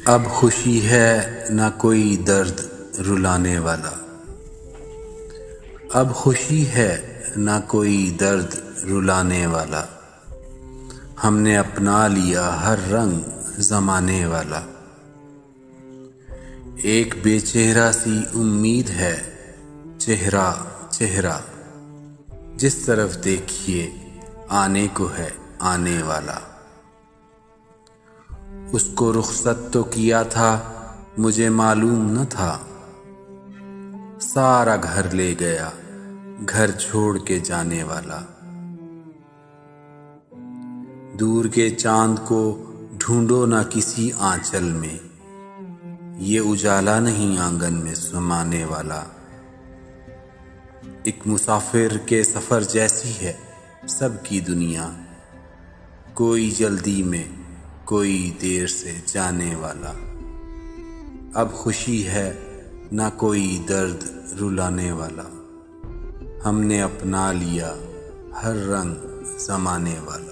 اب خوشی ہے نہ کوئی درد رلانے والا، اب خوشی ہے نہ کوئی درد رلانے والا، ہم نے اپنا لیا ہر رنگ زمانے والا۔ ایک بے چہرہ سی امید ہے چہرہ چہرہ، جس طرف دیکھیے آنے کو ہے آنے والا۔ اس کو رخصت تو کیا تھا مجھے معلوم نہ تھا، سارا گھر لے گیا گھر چھوڑ کے جانے والا۔ دور کے چاند کو ڈھونڈو نہ کسی آنچل میں، یہ اجالا نہیں آنگن میں سمانے والا۔ ایک مسافر کے سفر جیسی ہے سب کی دنیا، کوئی جلدی میں کوئی دیر سے جانے والا۔ اب خوشی ہے نہ کوئی درد رلانے والا، ہم نے اپنا لیا ہر رنگ زمانے والا۔